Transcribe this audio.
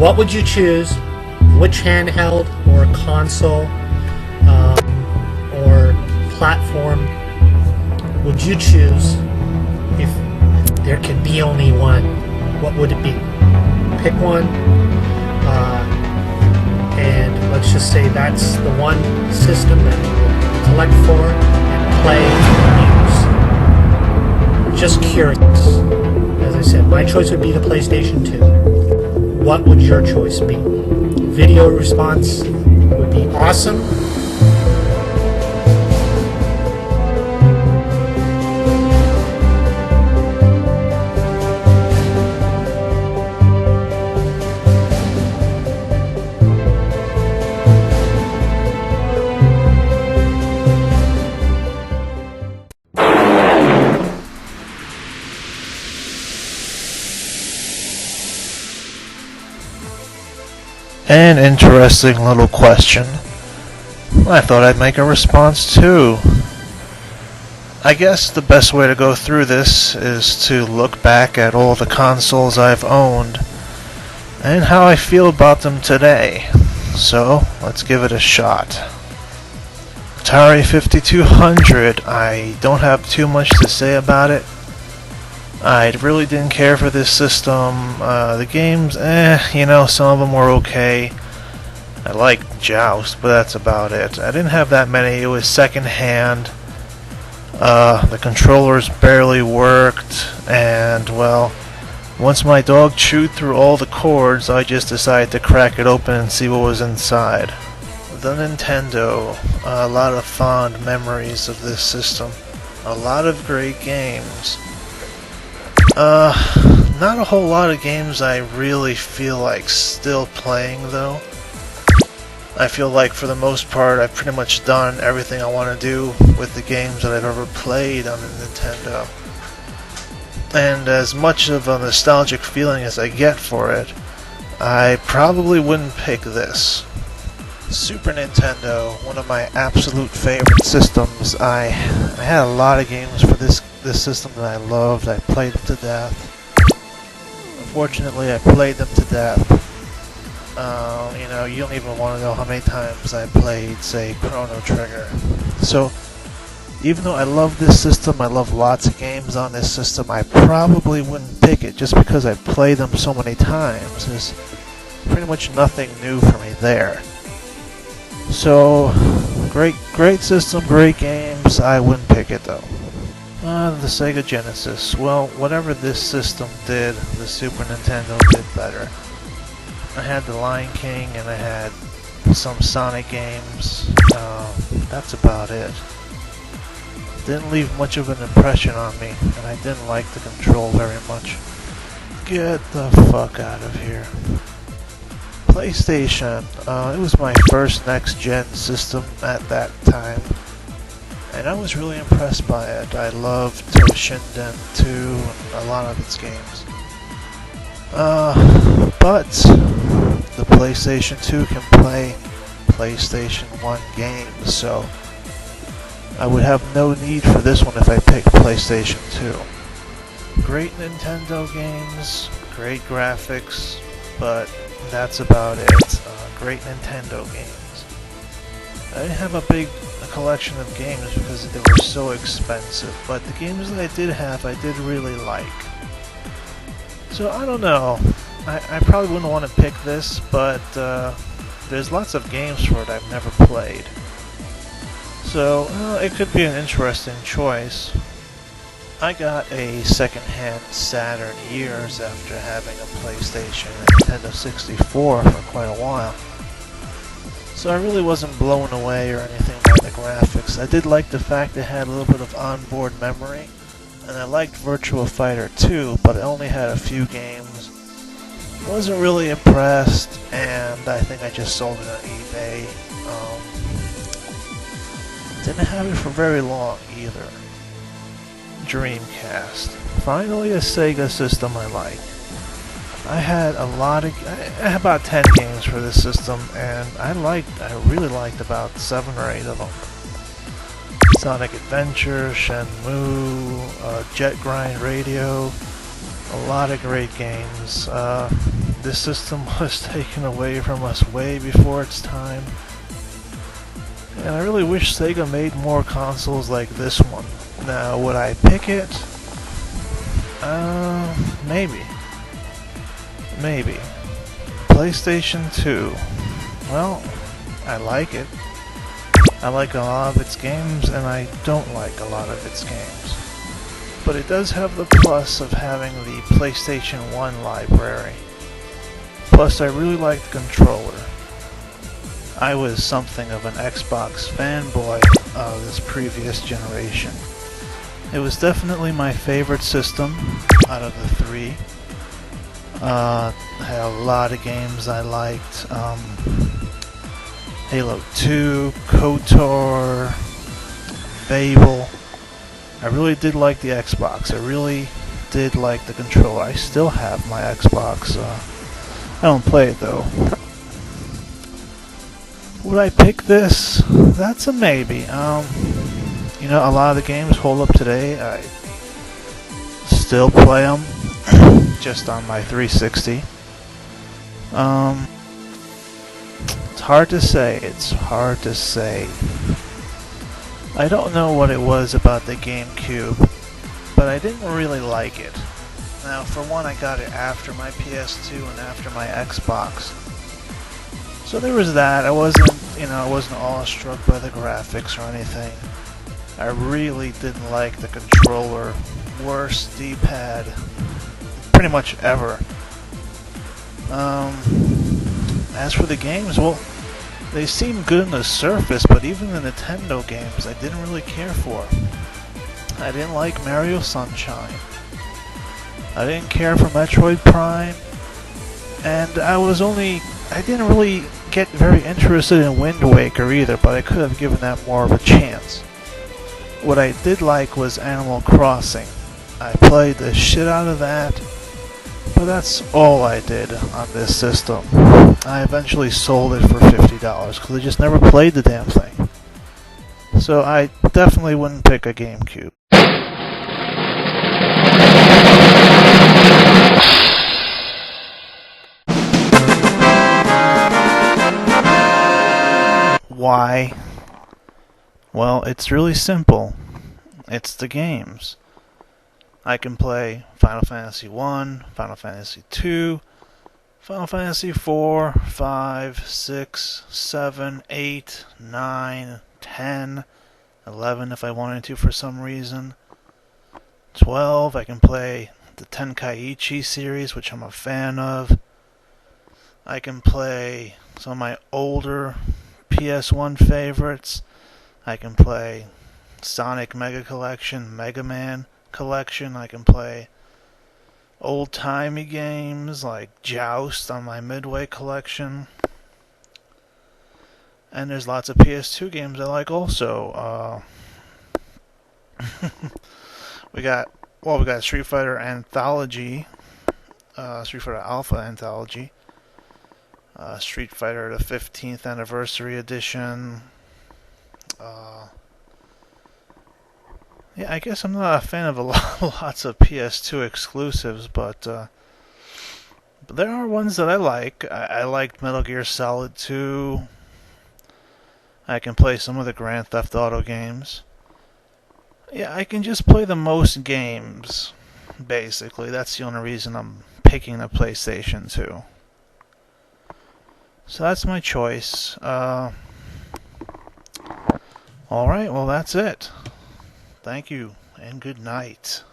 what would you choose? Which handheld or console or platform would you choose if there could be only one? What would it be? Pick one, and let's just say that's the one system that you will collect for and play and use. Just curious. As I said, my choice would be the PlayStation 2. What would your choice be? Video response would be awesome. An interesting little question. I thought I'd make a response too. I guess the best way to go through this is to look back at all the consoles I've owned and how I feel about them today. So, let's give it a shot. Atari 5200, I don't have too much to say about it. I really didn't care for this system. The games, some of them were okay. I liked Joust, but that's about it. I didn't have that many. It was second-hand. The controllers barely worked, and, well, once my dog chewed through all the cords, I just decided to crack it open and see what was inside. The Nintendo, a lot of fond memories of this system. A lot of great games. Not a whole lot of games I really feel like still playing, though. I feel like for the most part I've pretty much done everything I want to do with the games that I've ever played on the Nintendo. And as much of a nostalgic feeling as I get for it, I probably wouldn't pick this. Super Nintendo, one of my absolute favorite systems. I had a lot of games for this system that I loved. I played them to death. Unfortunately, I played them to death. You don't even want to know how many times I played, say, Chrono Trigger. So, even though I love this system, I love lots of games on this system, I probably wouldn't pick it just because I played them so many times. There's pretty much nothing new for me there. So, great system, great games. I wouldn't pick it though. The Sega Genesis. Well, whatever this system did, the Super Nintendo did better. I had the Lion King and I had some Sonic games. That's about it. Didn't leave much of an impression on me, and I didn't like the control very much. Get the fuck out of here. PlayStation. It was my first next-gen system at that time, and I was really impressed by it. I loved Toshinden 2 and a lot of its games. But the PlayStation 2 can play PlayStation 1 games, so I would have no need for this one if I picked PlayStation 2. Great Nintendo games, great graphics, but that's about it. Great Nintendo games. I didn't have a collection of games because they were so expensive, but the games that I did have, I did really like. So I don't know. I probably wouldn't want to pick this, but there's lots of games for it I've never played. So it could be an interesting choice. I got a second-hand Saturn years after having a PlayStation and Nintendo 64 for quite a while. So I really wasn't blown away or anything by the graphics. I did like the fact it had a little bit of onboard memory, and I liked Virtua Fighter 2, but it only had a few games. Wasn't really impressed, and I think I just sold it on eBay. Didn't have it for very long either. Dreamcast. Finally a Sega system I like. I had about 10 games for this system, and I really liked about 7 or 8 of them. Sonic Adventure, Shenmue, Jet Grind Radio, a lot of great games. This system was taken away from us way before its time. And I really wish Sega made more consoles like this one. Now, would I pick it? Maybe. Maybe. PlayStation 2. Well, I like it. I like a lot of its games, and I don't like a lot of its games. But it does have the plus of having the PlayStation 1 library. Plus, I really like the controller. I was something of an Xbox fanboy of this previous generation. It was definitely my favorite system out of the three. I had a lot of games I liked. Halo 2, KOTOR, Fable. I really did like the Xbox. I really did like the controller. I still have my Xbox. I don't play it though. Would I pick this? That's a maybe. You know, a lot of the games hold up today. I still play them, just on my 360. It's hard to say. It's hard to say. I don't know what it was about the GameCube, but I didn't really like it. Now, for one, I got it after my PS2 and after my Xbox. So there was that. I wasn't awestruck by the graphics or anything. I really didn't like the controller. Worst D-pad pretty much ever. As for the games, well, they seem good on the surface, but even the Nintendo games I didn't really care for. I didn't like Mario Sunshine. I didn't care for Metroid Prime. And I didn't really get very interested in Wind Waker either, but I could have given that more of a chance. What I did like was Animal Crossing. I played the shit out of that, but that's all I did on this system. I eventually sold it for $50 because I just never played the damn thing. So I definitely wouldn't pick a GameCube. Why? Well, it's really simple. It's the games. I can play Final Fantasy 1, Final Fantasy 2, Final Fantasy 4, 5, 6, 7, 8, 9, 10, 11 if I wanted to for some reason. 12, I can play the Tenkaichi series, which I'm a fan of. I can play some of my older PS1 favorites. I can play Sonic Mega Collection, Mega Man Collection. I can play old-timey games like Joust on my Midway Collection. And there's lots of PS2 games I like also. We got Street Fighter Anthology, Street Fighter Alpha Anthology, Street Fighter the 15th Anniversary Edition. Yeah, I guess I'm not a fan of lots of PS2 exclusives, but there are ones that I like. I liked Metal Gear Solid 2. I can play some of the Grand Theft Auto games. Yeah, I can just play the most games, basically. That's the only reason I'm picking the PlayStation 2. So that's my choice. Alright, well that's it. Thank you, and good night.